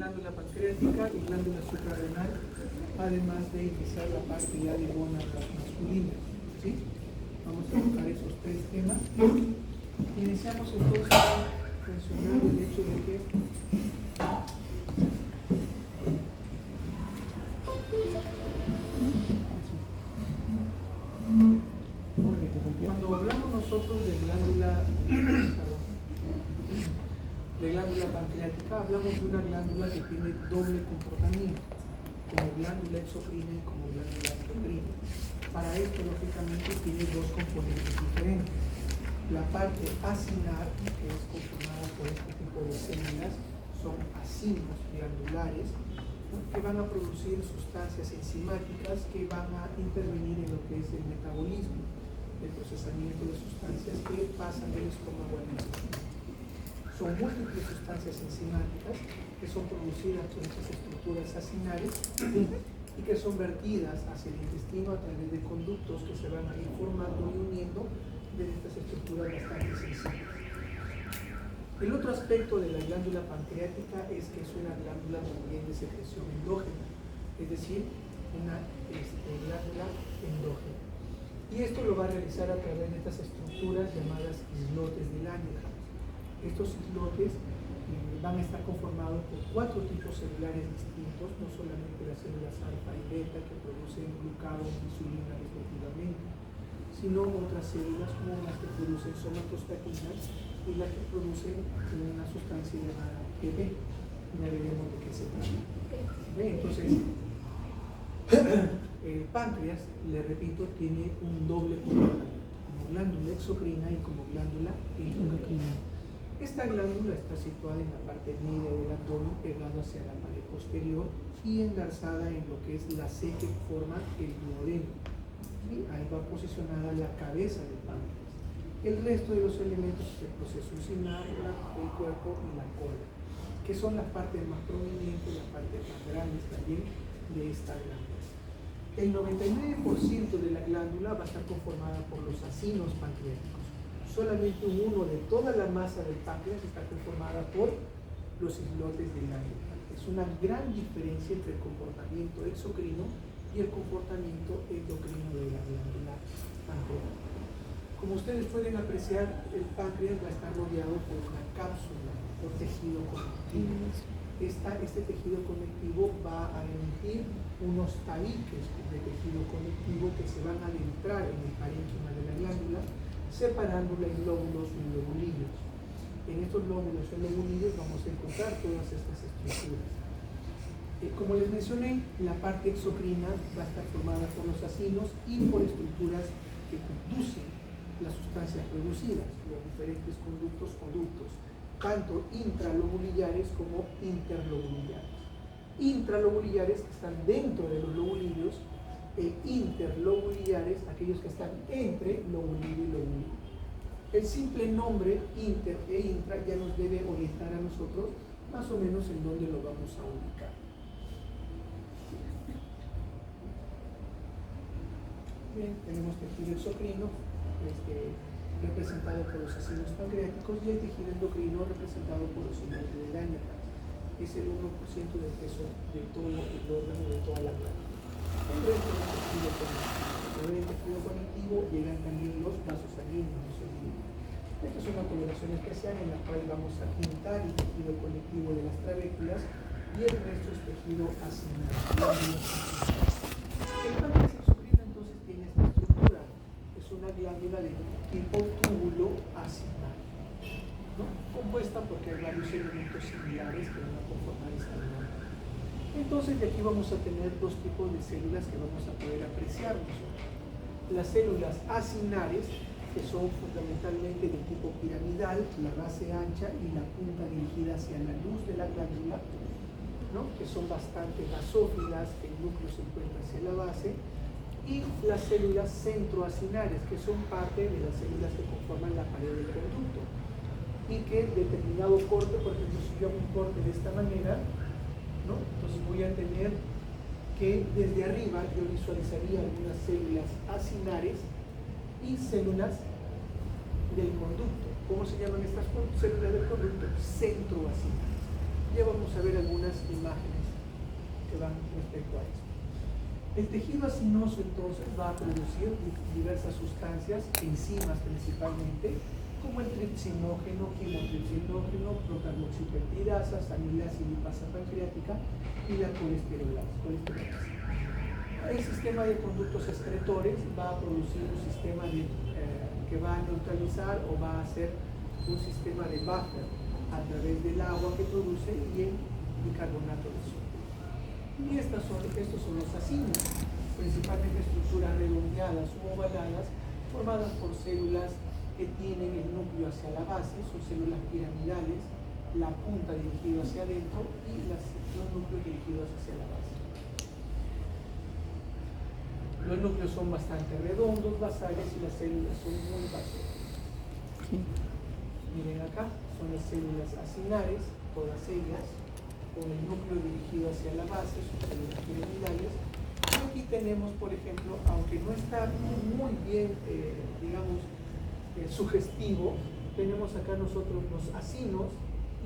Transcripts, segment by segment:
glándula pancreática y glándula suprarrenal, además de iniciar la parte ya de gónadas masculinas. ¿Sí? Vamos a tocar esos tres temas. Iniciamos entonces mencionando el hecho de que cuando hablamos nosotros de glándula pancreática, hablamos de una glándula que tiene doble comportamiento, como glándula exocrina y como glándula endocrina. Para esto, lógicamente, tiene dos componentes diferentes. La parte acinar, que es conformada por este tipo de células, son acinos glandulares, ¿no?, que van a producir sustancias enzimáticas que van a intervenir en lo que es el metabolismo, el procesamiento de sustancias que pasan del estómago al intestino. Son múltiples sustancias enzimáticas que son producidas por estas estructuras acinares y que son vertidas hacia el intestino a través de conductos que se van a ir formando y uniendo de estas estructuras bastante sensibles. El otro aspecto de la glándula pancreática es que es una glándula también de secreción endógena, es decir, una glándula endógena. Y esto lo va a realizar a través de estas estructuras llamadas islotes de Langerhans. Estos islotes van a estar conformados por 4 tipos celulares distintos, no solamente las células alfa y beta que producen glucagón y insulina respectivamente, sino otras células como las que producen somatostatinas y las que producen una sustancia llamada PB. Ya veremos de qué se trata. Entonces, el páncreas, le repito, tiene un doble comportamiento, como glándula exocrina y como glándula endocrina. Esta glándula está situada en la parte media del abdomen, pegada hacia la pared posterior y engarzada en lo que es la C que forma el duodeno. ¿Sí? Ahí va posicionada la cabeza del páncreas. El resto de los elementos es el proceso enzimar, el cuerpo y la cola, que son las partes más prominentes, las partes más grandes también de esta glándula. El 99% de la glándula va a estar conformada por los acinos pancreáticos. Solamente un 1 de toda la masa del páncreas está conformada por los islotes de Langerhans. Es una gran diferencia entre el comportamiento exocrino y el comportamiento endocrino de la glándula pancreática. Como ustedes pueden apreciar, el páncreas va a estar rodeado por una cápsula o tejido conectivo. Este tejido conectivo va a emitir unos tabiques de tejido conectivo que se van a adentrar en el parénquima de la glándula, separándola en lóbulos y lobulillos. En estos lóbulos y lobulillos vamos a encontrar todas estas estructuras. Como les mencioné, la parte exocrina va a estar formada por los acinos y por estructuras que conducen las sustancias producidas, los diferentes conductos o ductos, tanto intralobulillares como interlobulillares. Intralobulillares que están dentro de los lobulillos, e interlobulillares, aquellos que están entre lobulillo y lobulillo. El simple nombre inter e intra ya nos debe orientar a nosotros más o menos en dónde lo vamos a ubicar. Bien, tenemos tejido exocrino representado por los acinos pancreáticos y el tejido endocrino representado por los islotes de Langerhans. Es el 1% del peso de todo el órgano, de toda la glándula. El resto del tejido conectivo. Sobre el tejido conectivo llegan también los vasos sanguíneos. Esta es una coloración especial en la cual vamos a pintar el tejido conectivo de las trabéculas y el resto es tejido acinar. El páncreas exocrino entonces tiene esta estructura. Es una glándula de tipo túbulo acinar, ¿no?, compuesta porque hay varios elementos similares que van a conformar esta glándula. Entonces de aquí vamos a tener dos tipos de células que vamos a poder apreciar nosotros. Las células acinares, que son fundamentalmente de tipo piramidal, la base ancha y la punta dirigida hacia la luz de la glándula, ¿no?, que son bastante basófilas, el núcleo se encuentra hacia la base, y las células centroacinares, que son parte de las células que conforman la pared del conducto, y que determinado corte, por ejemplo, si yo hago un corte de esta manera, ¿no?, entonces voy a tener que desde arriba yo visualizaría algunas células acinares y células del conducto. ¿Cómo se llaman estas células del conducto? Centroacinares. Ya vamos a ver algunas imágenes que van respecto a esto. El tejido acinoso entonces va a producir diversas sustancias, enzimas principalmente, como el tripsinógeno, quimotripsinógeno, procarboxipeptidasas, amilasa y lipasa pancreática y la colesterolasa. El sistema de conductos excretores va a producir un sistema que va a neutralizar o va a hacer un sistema de buffer a través del agua que produce y el bicarbonato de sodio. Y estos son los acinos, principalmente estructuras redondeadas o ovaladas formadas por células que tienen el núcleo hacia la base, son células piramidales, la punta dirigida hacia adentro y los núcleos dirigidos hacia la base. Los núcleos son bastante redondos, basales, y las células son muy basales. Miren acá, son las células acinares, todas ellas, con el núcleo dirigido hacia la base, son células piramidales. Y aquí tenemos, por ejemplo, aunque no está muy bien, sugestivo, tenemos acá nosotros los acinos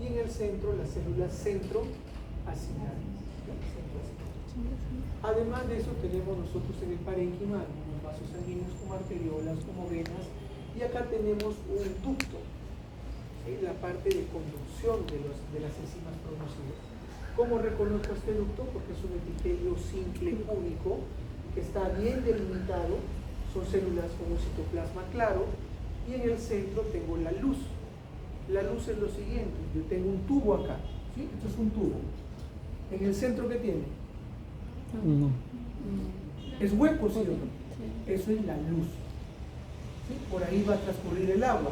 y en el centro las células centroacinares. Además de eso tenemos nosotros en el parénquima algunos vasos sanguíneos como arteriolas, como venas, y acá tenemos un ducto, ¿sí? La parte de conducción de las enzimas producidas. ¿Cómo reconozco este ducto? Porque es un epitelio simple único que está bien delimitado, son células con un citoplasma claro, y en el centro tengo la luz. La luz es lo siguiente, yo tengo un tubo acá, ¿sí? Esto es un tubo. ¿En el centro qué tiene? No. Es hueco, ¿sí o no? Eso es la luz. ¿Sí? Por ahí va a transcurrir el agua.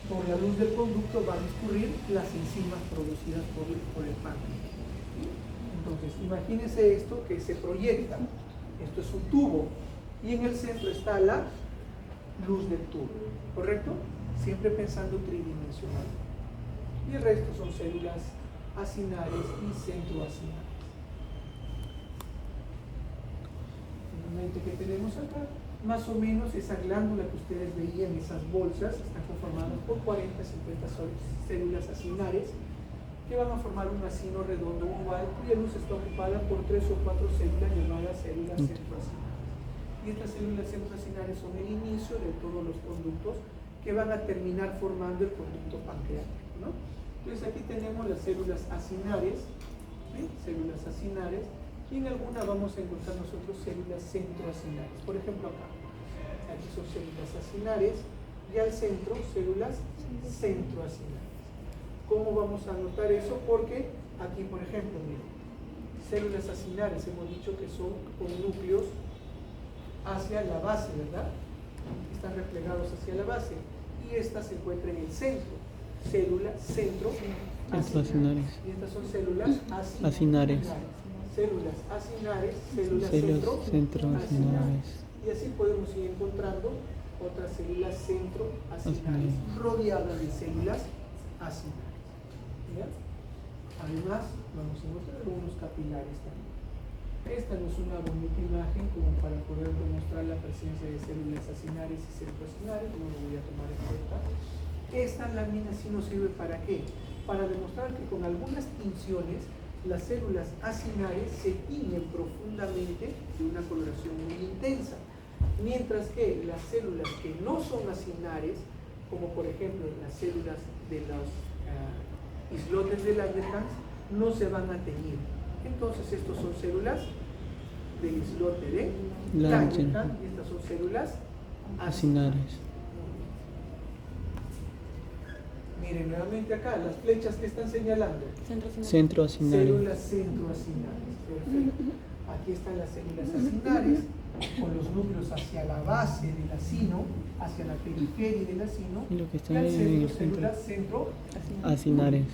Por la luz del conducto van a discurrir las enzimas producidas por el páncreas. Entonces, imagínense esto que se proyecta. Esto es un tubo. Y en el centro está la luz del tubo. ¿Correcto? Siempre pensando tridimensional. Y el resto son células acinares y centroacinares. Que tenemos acá, más o menos esa glándula que ustedes veían, esas bolsas, están conformadas por 40-50 células acinares que van a formar un acino redondo oval, cuya luz está ocupada por 3 o 4 células llamadas células centroacinares. Y estas células centroacinares son el inicio de todos los conductos que van a terminar formando el conducto pancreático, ¿no? Entonces aquí tenemos las células acinares, ¿sí? Células acinares. Y en alguna vamos a encontrar nosotros células centroacinares. Por ejemplo acá. Aquí son células acinares y al centro células centroacinares. ¿Cómo vamos a notar eso? Porque aquí, por ejemplo, miren, células acinares hemos dicho que son con núcleos hacia la base, ¿verdad? Están replegados hacia la base. Y esta se encuentra en el centro. Células centroacinares. Y estas son células acinares. Células acinares, células centroacinares. Y así podemos ir encontrando otras células centroacinares rodeadas de células acinares. ¿Ya? Además, vamos a encontrar algunos capilares también. Esta no es una bonita imagen como para poder demostrar la presencia de células acinares y centroacinares, no lo voy a tomar en cuenta. Esta lámina sí nos sirve ¿para qué? Para demostrar que con algunas tinciones las células acinares se tiñen profundamente de una coloración muy intensa, mientras que las células que no son acinares, como por ejemplo las células de los islotes de Langerhans, no se van a teñir. Entonces estos son células del islote de Langerhans y estas son células acinares. Miren nuevamente acá, las flechas que están señalando. Centroacinares. Células centroacinares. Perfecto. Aquí están las células acinares, con los núcleos hacia la base del acino, hacia la periferia del acino. Y lo que está y al en centro, el centro. células Acinares.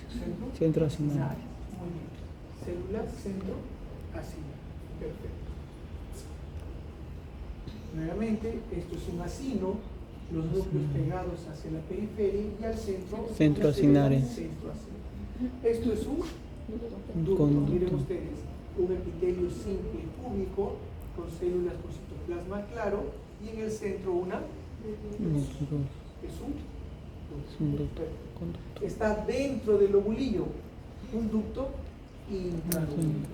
Centroacinares. Muy bien. Células centroacinares. Perfecto. Nuevamente, esto es un acino. Los núcleos pegados hacia la periferia y al centro centroacinares. Esto es un ducto. Miren ustedes, un epitelio simple cúbico con células con citoplasma claro y en el centro una es un ducto. Está dentro del lobulillo. un ducto intralobular.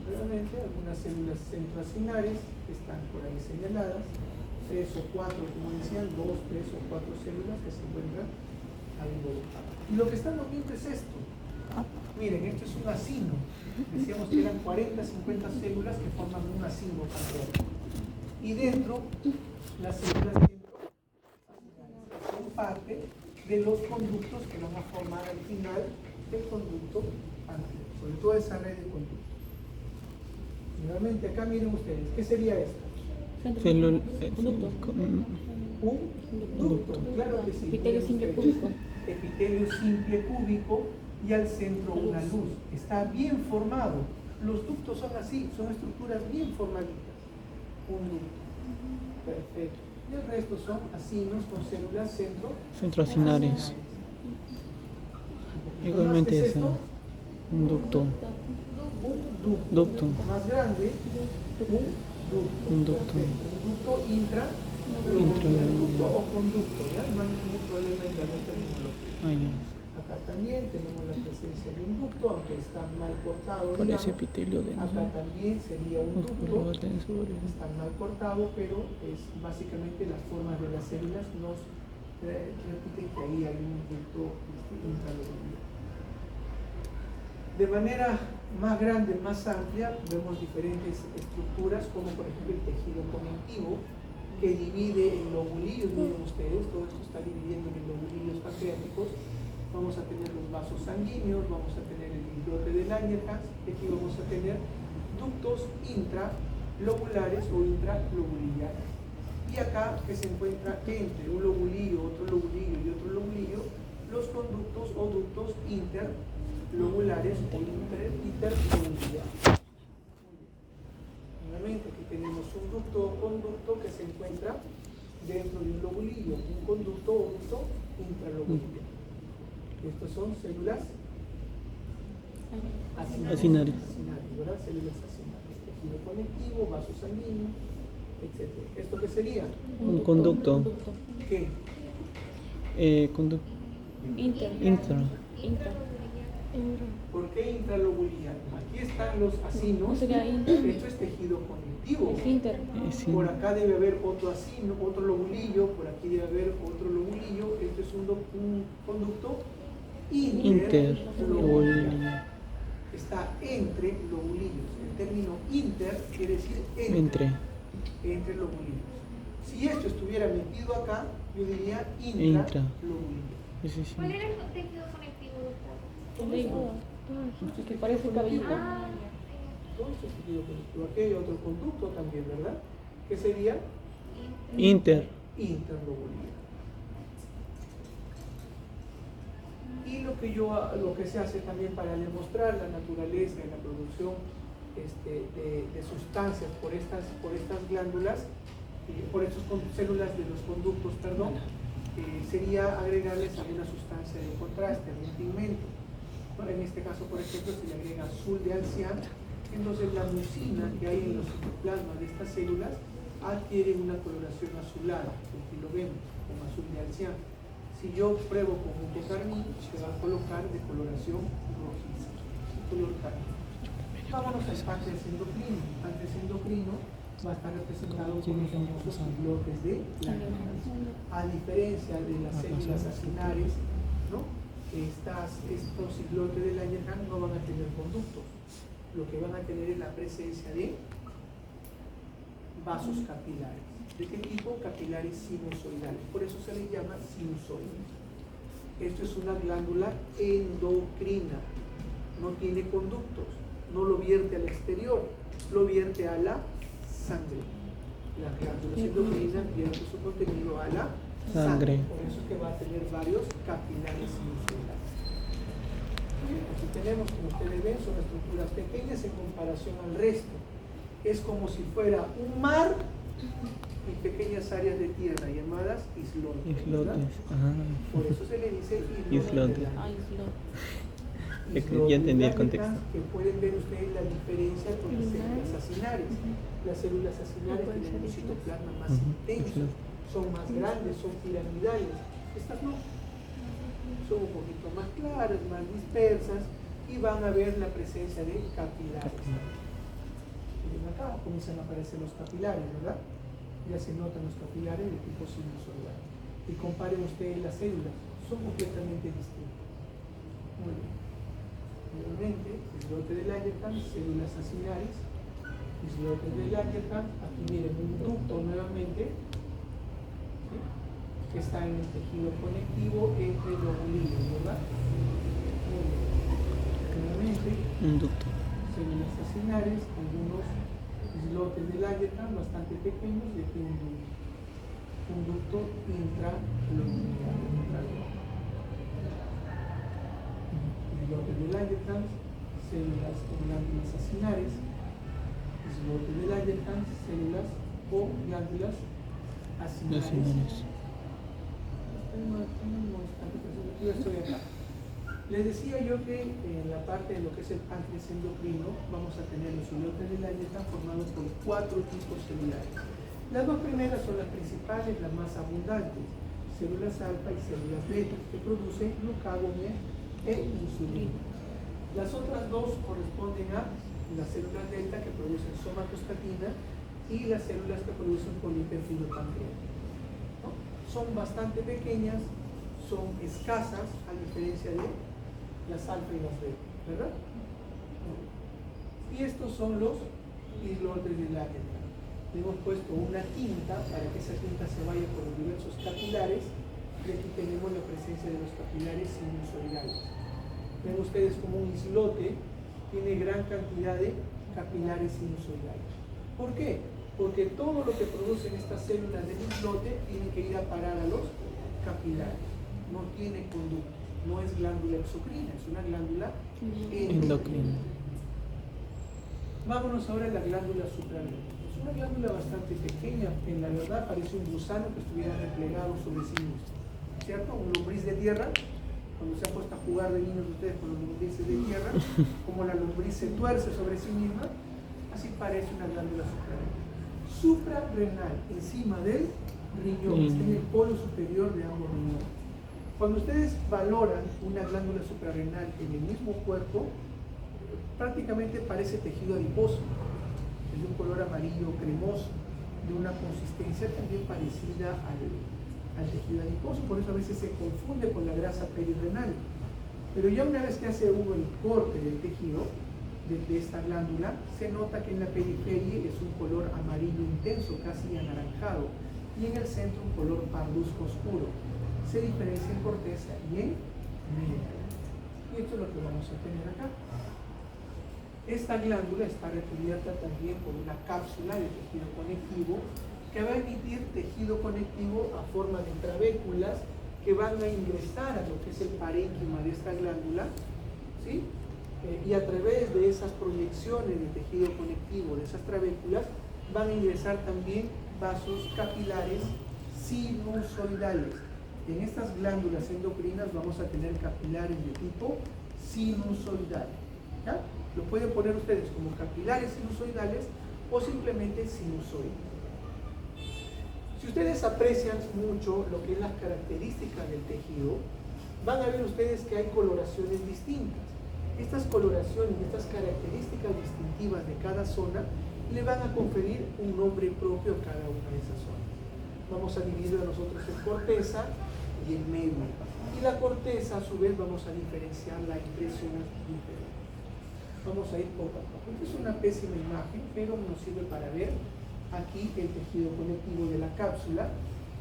Realmente algunas células centroacinares que están por ahí señaladas, 3 o 4, como decían, 2, 3 o 4 células que se encuentran ahí involucradas. Y lo que están viendo es esto. Miren, esto es un acino. Decíamos que eran 40, 50 células que forman un acino pancreático. Y dentro, las células centroacinares son parte de los conductos que van a formar al final el conducto pancreático, sobre toda esa red de conductos. Nuevamente, acá miren ustedes, ¿qué sería esto? Célula. Un ducto, claro que sí. Epitelio simple cúbico. Epitelio simple cúbico y al centro una luz. Está bien formado. Los ductos son así, son estructuras bien formaditas. Un ducto. Perfecto. Y el resto son acinos con células Centroacinares. Igualmente ¿Qué es es esto? un ducto. Un Ducto. más grande, un ducto. Un ducto. Perfecto. Un ducto ducto o conducto, ¿ya? No hay ningún problema en la terminología. Ah, ya. Acá también tenemos la presencia de un ducto, aunque está mal cortado, Con digamos. ese epitelio denso. Acá también sería un Músculo ducto, denso. está mal cortado, pero es básicamente las formas de las células nos repiten que ahí hay un ducto intralobular. De manera más grande, más amplia, vemos diferentes estructuras, como por ejemplo el tejido conectivo, que divide en lobulillos. Miren ustedes, todo esto está dividiendo en lobulillos pancreáticos. Vamos a tener los vasos sanguíneos, vamos a tener el islote de Langerhans, y aquí vamos a tener ductos intralobulares o intralobulillares. Y acá, que se encuentra entre un lobulillo, otro lobulillo y otro lobulillo, los conductos o ductos interlobulares o interlobulares. Nuevamente, aquí tenemos un ducto o conducto que se encuentra dentro de un lobulillo, un conducto o ducto intralobular. Estas son células Acinares. ¿Verdad? Células acinares, tejido conectivo, vaso sanguíneo, etc. ¿Esto qué sería? Un conducto. ¿Qué? Conducto. Inter. Intra. ¿Por qué intralobular? Aquí están los acinos. ¿No sería inter? Esto es tejido conectivo. Es inter. Sí. Por acá debe haber otro acino, otro lobulillo, por aquí debe haber otro lobulillo. Esto es un conducto interlobular. Está entre lobulillos. El término inter quiere decir entre lobulillos. Si esto estuviera metido acá, yo diría intralobulillo. Sí. ¿Cuál era el tejido conectivo, doctor? Que parece cabellito. Todo esto es tejido conectivo. Aquí hay otro conducto también, ¿verdad? ¿Qué sería? Interlobular. Y lo que se hace también para demostrar la naturaleza y la producción de sustancias por estas glándulas, por estas células de los conductos, perdón, sería agregarles alguna sustancia de contraste, algún pigmento. En este caso, por ejemplo, se le agrega azul de alcián. Entonces la mucina que hay en los citoplasmas de estas células adquiere una coloración azulada, aquí lo vemos, con azul de alcián. Si yo pruebo con un carmín, se va a colocar de coloración rojiza, color carmín. Vámonos al páncreas endocrino. El páncreas endocrino va a estar representado por los famosos islotes de Langerhans. A diferencia de las células acinares, ¿no? Estos islotes de Langerhans no van a tener conductos. Lo que van a tener es la presencia de vasos capilares. ¿De qué tipo? Capilares sinusoidales. Por eso se les llama sinusoides. Esto es una glándula endocrina. No tiene conductos. No lo vierte al exterior. Lo vierte a la sangre. Las glándulas endocrinas vierten su contenido a la sangre. Por eso es que va a tener varios capilares sinusoidales. Aquí tenemos, como ustedes ven, son estructuras pequeñas en comparación al resto. Es como si fuera un mar y pequeñas áreas de tierra llamadas islotes. Por eso se le dice islote. Ya entendí el contexto. Que pueden ver ustedes la diferencia con las células acinares. Las células acinares tienen un citoplasma más intenso, son más grandes, son piramidales. Estas no. son un poquito más claras, más dispersas, y van a ver la presencia de capilares. Miren acá comienzan a aparecer los capilares, ¿verdad? Ya se notan los capilares de tipo sinusoidal. Y comparen ustedes las células, son completamente distintas. Muy bien. Nuevamente, islote de Langerhans, células acinares, islote de Langerhans, aquí miren un ducto nuevamente, ¿sí? Que está en el tejido conectivo entre los glóbulos, ¿verdad? Muy bien. Nuevamente, Un ducto. células acinares, algunos islotes de Langerhans bastante pequeños, y aquí un ducto intraglomerular. Islotes de Langerhans, células o glándulas acinares, islotes de Langerhans, células o glándulas acinares. Yo estoy acá. Les decía yo que en la parte de lo que es el páncreas endocrino vamos a tener los islotes de Langerhans formados por 4 tipos celulares. Las dos primeras son las principales, las más abundantes, células alfa y células beta, que producen glucagón e insulina. Las otras dos corresponden a las células delta, que producen somatostatina, y las células que producen polipéptido pancreático, ¿no? Son bastante pequeñas, son escasas, a diferencia de las alfa y las beta, ¿verdad? Y estos son los islotes de Langerhans. Le hemos puesto una tinta para que esa tinta se vaya por los diversos capilares, y aquí tenemos la presencia de los capilares sinusoidales. Ven ustedes como un islote tiene gran cantidad de capilares sinusoidales. ¿Por qué? Porque todo lo que producen estas células del islote tiene que ir a parar a los capilares. No tiene conducto, no es glándula exocrina, es una glándula endocrina. Vámonos ahora a la glándula suprarrenal. Es una glándula bastante pequeña, en la verdad parece un gusano que estuviera replegado sobre sí mismo, ¿cierto? Un lombriz de tierra, cuando se ha puesto a jugar de niños ustedes con los lombrices de tierra, como la lombriz se tuerce sobre sí misma, así parece una glándula suprarrenal. Suprarrenal, encima del riñón, está en el polo superior de ambos riñones. Cuando ustedes valoran una glándula suprarrenal en el mismo cuerpo, prácticamente parece tejido adiposo, es de un color amarillo cremoso, de una consistencia también parecida al tejido adiposo, por eso a veces se confunde con la grasa perirrenal. Pero ya una vez que hace uno el corte del tejido de esta glándula, se nota que en la periferia es un color amarillo intenso, casi anaranjado, y en el centro un color parduzco oscuro. Se diferencia en corteza y en media. Y esto es lo que vamos a tener acá. Esta glándula está recubierta también por una cápsula de tejido conectivo que va a emitir tejido conectivo a forma de trabéculas que van a ingresar a lo que es el parénquima de esta glándula, ¿sí? Y a través de esas proyecciones de tejido conectivo, de esas trabéculas, van a ingresar también vasos capilares sinusoidales. En estas glándulas endocrinas vamos a tener capilares de tipo sinusoidal, ¿ya? Lo pueden poner ustedes como capilares sinusoidales o simplemente sinusoides. Si ustedes aprecian mucho lo que es las características del tejido, van a ver ustedes que hay coloraciones distintas. Estas coloraciones, estas características distintivas de cada zona le van a conferir un nombre propio a cada una de esas zonas. Vamos a dividir nosotros en corteza y en médula. Y la corteza, a su vez, vamos a diferenciarla entre zonas diferentes. Vamos a ir poco a poco. Esta es una pésima imagen, pero nos sirve para ver aquí el tejido conectivo de la cápsula,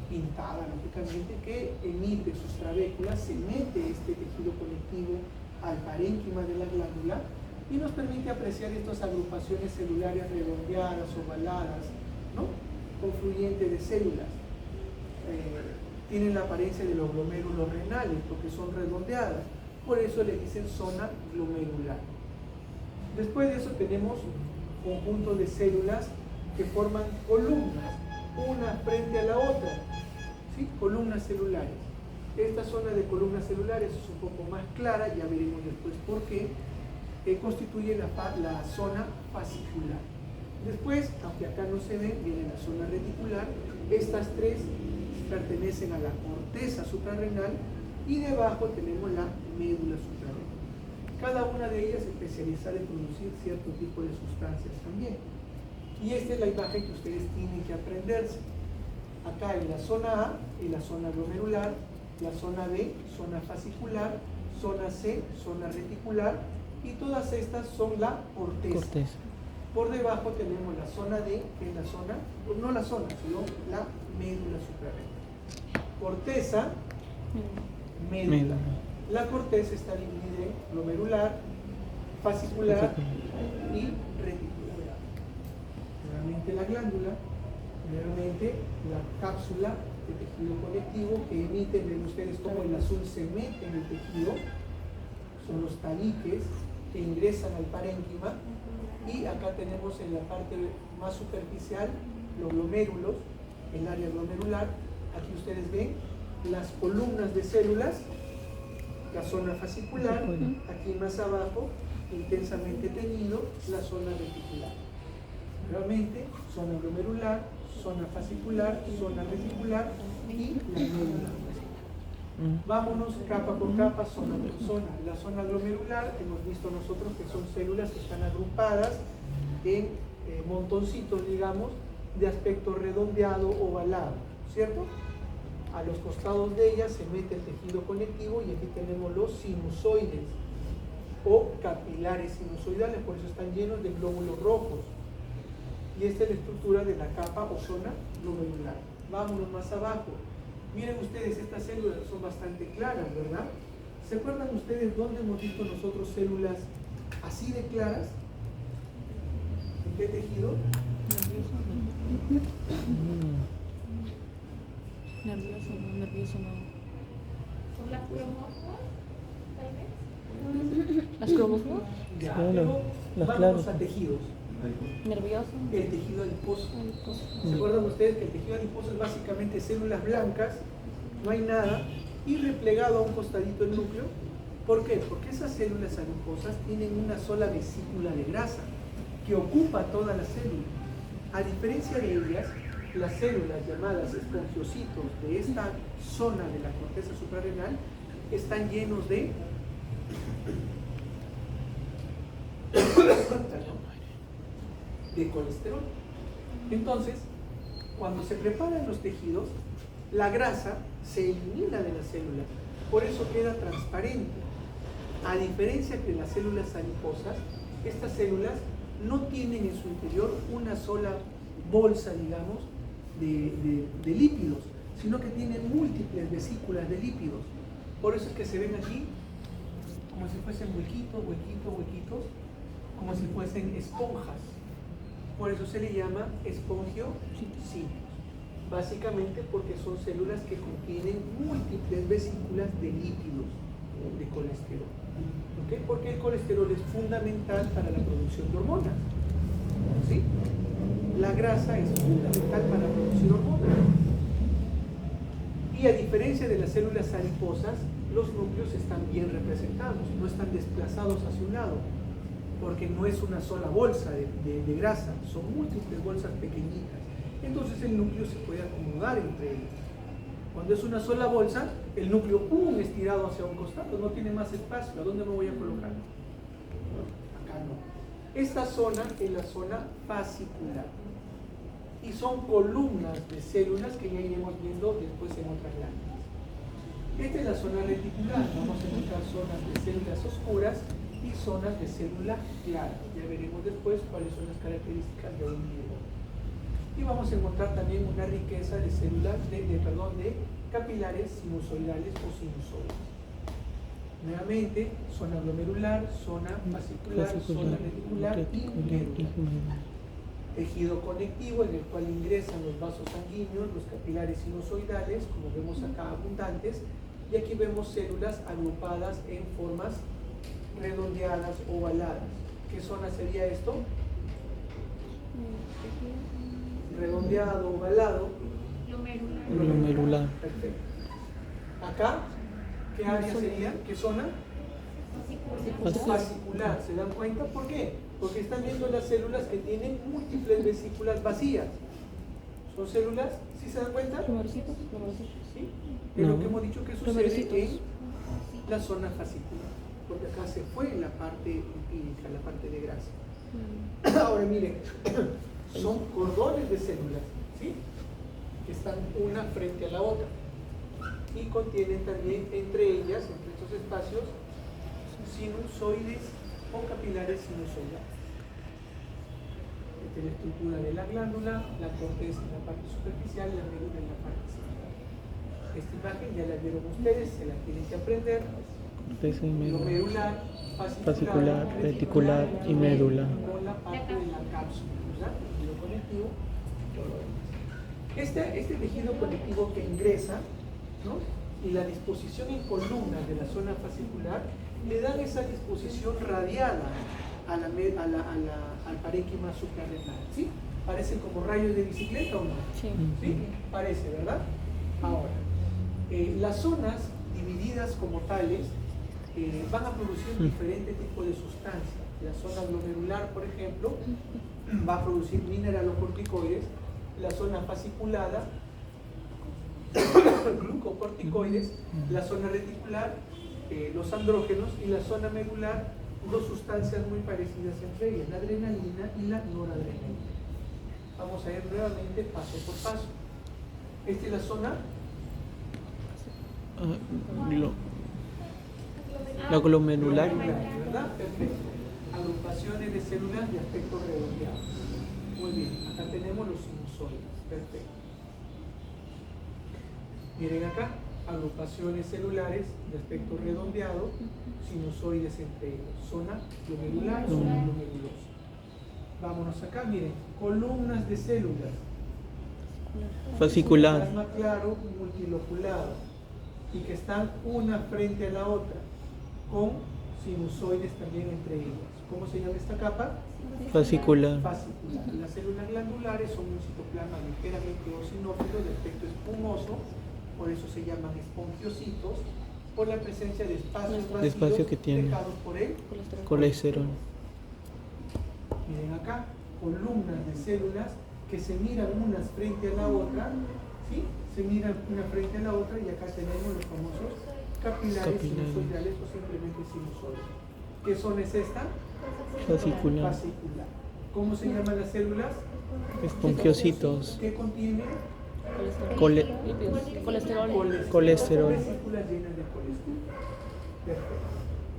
pintada lógicamente, que emite sus trabéculas, se mete este tejido conectivo al parénquima de la glándula y nos permite apreciar estas agrupaciones celulares redondeadas, ovaladas, ¿no? Confluyentes de células. Tienen la apariencia de los glomérulos renales porque son redondeadas, por eso le dicen zona glomerular. Después de eso tenemos conjuntos de células que forman columnas, una frente a la otra, ¿sí? Columnas celulares. Esta zona de columnas celulares es un poco más clara, ya veremos después por qué, constituye la zona fascicular. Después, aunque acá no se ve, viene la zona reticular. Estas tres pertenecen a la corteza suprarrenal Y debajo tenemos la médula suprarrenal. Cada una de ellas especializada en producir cierto tipo de sustancias también. Y esta es la imagen que ustedes tienen que aprenderse. Acá en la zona A, en la zona glomerular, la zona B, zona fascicular, zona C, zona reticular, y todas estas son la corteza. Corteza. Por debajo tenemos la zona D, que es la zona, no la zona, sino la médula suprarrenal. Corteza, médula. Médula. La corteza está dividida en glomerular, fascicular y reticular. Nuevamente la glándula, nuevamente la cápsula de tejido conectivo que emiten, ven ustedes cómo el azul se mete en el tejido, son los tabiques que ingresan al parénquima, y acá tenemos en la parte más superficial los glomérulos, el área glomerular. Aquí ustedes ven las columnas de células, la zona fascicular, aquí más abajo, intensamente teñido, la zona reticular. Nuevamente, zona glomerular, zona fascicular, zona reticular y la médula. Vámonos capa por capa, zona por zona. La zona glomerular, hemos visto nosotros que son células que están agrupadas en montoncitos, digamos, de aspecto redondeado, ovalado, ¿cierto? A los costados de ellas se mete el tejido conectivo, y aquí tenemos los sinusoides o capilares sinusoidales, por eso están llenos de glóbulos rojos. Y esta es la estructura de la capa o zona glomerular. Vámonos más abajo. Miren ustedes, estas células son bastante claras, ¿verdad? ¿Se acuerdan ustedes dónde hemos visto nosotros células así de claras? ¿En qué tejido? Nervioso, no, nervioso no. ¿Son las cromosomos, tal vez? ¿Las cromosomos? Ya, Claro, luego las vámonos claras. a tejidos. Nervioso. El tejido adiposo. ¿Se acuerdan ustedes que el tejido adiposo es básicamente células blancas, no hay nada, y replegado a un costadito el núcleo? ¿Por qué? Porque esas células adiposas tienen una sola vesícula de grasa que ocupa toda la célula. A diferencia de ellas, las células llamadas espongiocitos de esta zona de la corteza suprarrenal están llenos de colesterol. Entonces, cuando se preparan los tejidos, la grasa se elimina de la célula, por eso queda transparente. A diferencia que las células adiposas, estas células no tienen en su interior una sola bolsa, digamos, de lípidos, sino que tienen múltiples vesículas de lípidos. Por eso es que se ven aquí como si fuesen huequitos, como si fuesen esponjas. Por eso se le llama espongiocitos, básicamente porque son células que contienen múltiples vesículas de lípidos, de colesterol. ¿Okay? Porque el colesterol es fundamental para la producción de hormonas. ¿Sí? La grasa es fundamental para producir hormonas. Y a diferencia de las células adiposas, los núcleos están bien representados, no están desplazados hacia un lado, porque no es una sola bolsa de grasa, son múltiples bolsas pequeñitas. Entonces el núcleo se puede acomodar entre ellos. Cuando es una sola bolsa, el núcleo estirado hacia un costado, no tiene más espacio. ¿A dónde me voy a colocar? Acá no. Esta zona es la zona fascicular. Y son columnas de células que ya iremos viendo después en otras glándulas. Esta es la zona reticular. Vamos a encontrar zonas de células oscuras y zonas de células claras. Ya veremos después cuáles son las características de un individuo. Y vamos a encontrar también una riqueza de células, de capilares sinusoidales o sinusoides. Nuevamente, zona glomerular, zona fascicular, zona reticular y médula. Tejido conectivo en el cual ingresan los vasos sanguíneos, los capilares sinusoidales, como vemos acá abundantes, y aquí vemos células agrupadas en formas redondeadas, ovaladas. ¿Qué zona sería esto? Redondeado, ovalado. Glomerular. Perfecto. Acá, ¿qué área sería? ¿Qué zona? Fascicular. ¿Se dan cuenta? ¿Por qué? Porque están viendo las células que tienen múltiples vesículas vacías. ¿Son células? ¿Sí se dan cuenta? Numerositos. ¿Sí? Es lo No. que hemos dicho que sucede Numerositos. en la zona fascicular, porque acá se fue la parte lipídica, la parte de grasa. Ahora miren, son cordones de células, ¿sí? Que están una frente a la otra y contienen también entre ellas, entre estos espacios, sinusoides o capilares sinusoidales. Esta es la estructura de la glándula, la corteza en la parte superficial, la médula en la parte central. Esta imagen ya la vieron ustedes, se la tienen que aprender. Corteza y médula. Glomerular, Fascicular, reticular y médula. Con la parte de la cápsula, ¿verdad? El tejido conectivo, todo lo demás. Este tejido conectivo que ingresa, ¿no? Y la disposición en columnas de la zona fascicular le dan esa disposición radiada al parénquima suprarrenal, ¿sí? ¿Parecen como rayos de bicicleta o no? Sí. ¿Sí? Parece, ¿verdad? Ahora, las zonas divididas como tales van a producir diferentes tipos de sustancias. La zona glomerular, por ejemplo, va a producir mineralocorticoides, la zona fasciculada, glucocorticoides, la zona reticular, los andrógenos, y la zona medular, dos sustancias muy parecidas entre ellas, la adrenalina y la noradrenalina. Vamos a ir nuevamente paso por paso. Esta es la zona La glomerular. ¿verdad? Perfecto. Agrupaciones de células de aspecto redondeado. Muy bien, acá tenemos los sinusoides. Perfecto. Miren acá, agrupaciones celulares de aspecto redondeado, sinusoides entre ellos. Zona glomerular, zona glomerulosa. Vámonos acá, miren, columnas de células. Fascicular. Plasma claro, multiloculado, y que están una frente a la otra, con sinusoides también entre ellas. ¿Cómo se llama esta capa? Fascicular. Fascicular. Las células glandulares son un citoplasma ligeramente eosinófilo de aspecto espumoso, por eso se llaman espongiocitos, por la presencia de espacios vacíos espacio que tiene. dejados por el Colesterol. Miren acá, columnas de células que se miran unas frente a la otra, ¿sí? Se miran una frente a la otra, y acá tenemos los famosos capilares sinusoidales o simplemente sinusoides. ¿Qué zona es esta? Fascicular. Fascicular. ¿Cómo se llaman las células? Espongiocitos. ¿Qué contienen? Colesterol. Colesterol. Vesículas llenas de colesterol. Perfecto.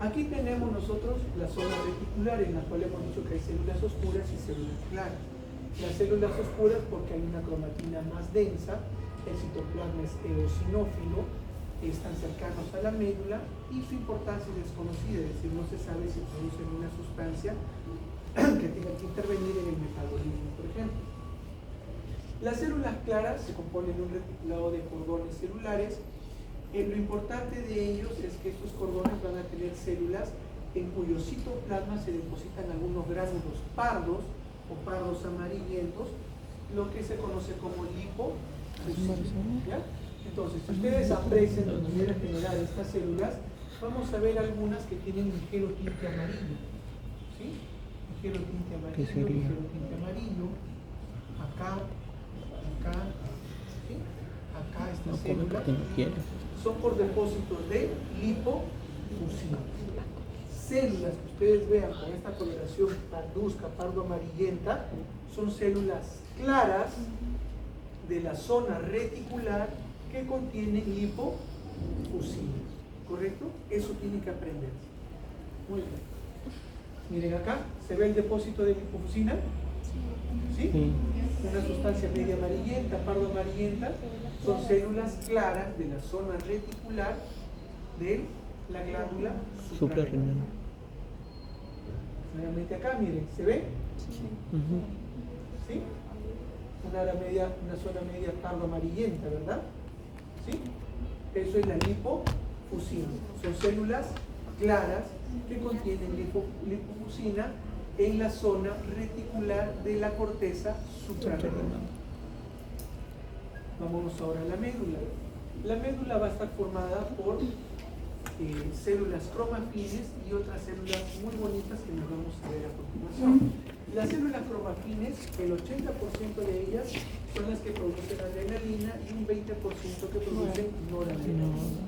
Aquí tenemos nosotros la zona reticular, en la cual hemos dicho que hay células oscuras y células claras. Las células oscuras porque hay una cromatina más densa, el citoplasma es eosinófilo, están cercanos a la médula y su importancia es desconocida, es decir, no se sabe si producen una sustancia que tenga que intervenir en el metabolismo, por ejemplo. Las células claras se componen de un reticulado de cordones celulares. Lo importante de ellos es que estos cordones van a tener células en cuyo citoplasma se depositan algunos gránulos pardos o pardos amarillentos, lo que se conoce como lipofuscina, ¿ya? Entonces, si ustedes aprecian de manera general estas células, vamos a ver algunas que tienen ligero tinte amarillo, ¿sí? Ligero tinte amarillo, ¿Qué sería? ligero tinte amarillo, acá, ¿sí? Acá estas No come células porque no quiere. son por depósitos de lipofuscina. Células que ustedes vean con esta coloración parduzca, pardo amarillenta, son células claras de la zona reticular que contienen lipofusina. ¿Correcto? Eso tienen que aprender. Muy bien. Miren acá, ¿se ve el depósito de lipofusina? ¿Sí? Sí. Una sustancia media amarillenta, pardo amarillenta, son células claras de la zona reticular de la glándula suprarrenal. Nuevamente acá, miren, ¿se ve? Ujú. ¿Sí? Una zona media pardo amarillenta, ¿verdad? ¿Sí? Eso es la lipofusina. Son células claras que contienen lipofusina en la zona reticular de la corteza suprarrenal. Vámonos ahora a la médula. La médula va a estar formada por células cromafines y otras células muy bonitas que nos vamos a ver a continuación. Las células cromafines, el 80% de ellas son las que producen adrenalina y un 20% que producen noradrenalina.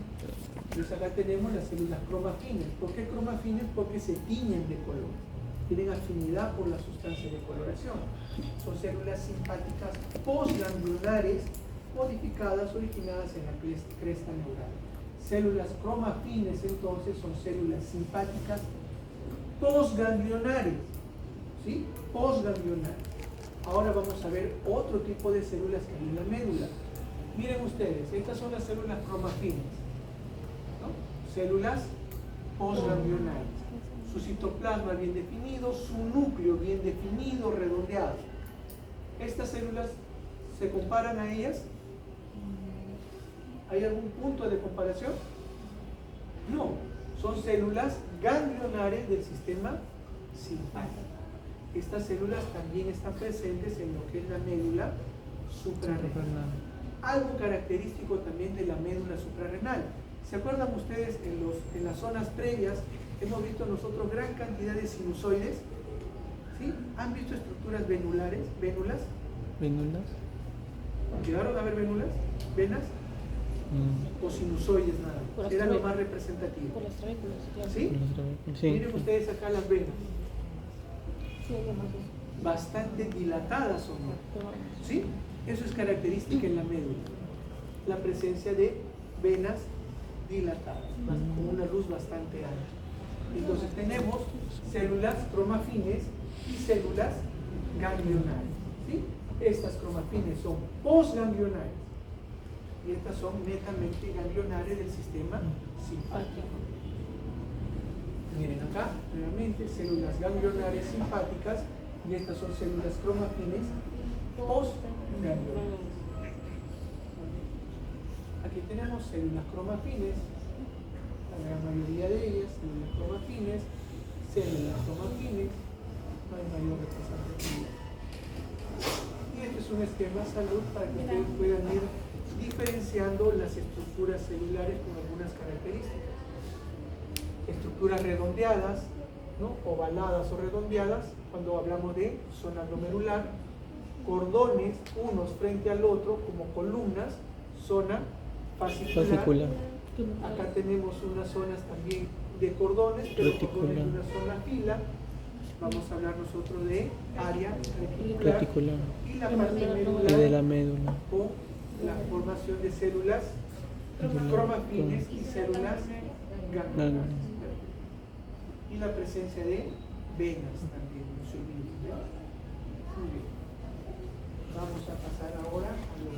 Entonces acá tenemos las células cromafines. ¿Por qué cromafines? Porque se tiñen de color. Tienen afinidad por la sustancia de coloración. Son células simpáticas postganglionares modificadas, originadas en la cresta neural. Células cromafines entonces son células simpáticas postganglionares, ¿sí? Postganglionares. Ahora vamos a ver otro tipo de células que hay en la médula. Miren ustedes, estas son las células cromafines, ¿no? Células postganglionares. Su citoplasma bien definido, su núcleo bien definido, redondeado. Estas células se comparan a ellas. ¿Hay algún punto de comparación? No, son células ganglionares del sistema simpático. Estas células también están presentes en lo que es la médula suprarrenal. Algo característico también de la médula suprarrenal. ¿Se acuerdan ustedes en las zonas previas? Hemos visto nosotros gran cantidad de sinusoides. ¿Sí? ¿Han visto estructuras venulares? ¿Vénulas? ¿Vénulas? ¿Llegaron a ver vénulas? ¿Venas? O sinusoides nada más. Era lo más representativo. Por las trabéculas, claro. ¿Sí? Sí. Miren ustedes acá las venas. Sí, hay más. Bastante dilatadas son. Pero, ¿Sí? Eso es característica en la médula. La presencia de venas dilatadas, con una luz bastante alta. Entonces tenemos células cromafines y células ganglionares. ¿Sí? Estas cromafines son postganglionares y estas son netamente ganglionares del sistema simpático. Miren acá, nuevamente, células ganglionares simpáticas y estas son células cromafines postganglionares. Aquí tenemos células cromafines, la gran mayoría de ellas, células cromafines, no hay mayor representatividad. Y este es un esquema de salud para que ustedes puedan ir diferenciando las estructuras celulares con algunas características. Estructuras redondeadas, ¿no? Ovaladas o redondeadas, cuando hablamos de zona glomerular, cordones unos frente al otro como columnas, zona fascicular. Acá tenemos unas zonas también de cordones, pero cordones de una sola fila. Vamos a hablar nosotros de área reticular. Y la parte medular Y de la médula. con la formación de células cromafines y células ganglionares. Y la presencia de venas también, no se olviden, ¿verdad? Muy bien. Vamos a pasar ahora a lo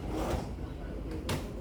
que es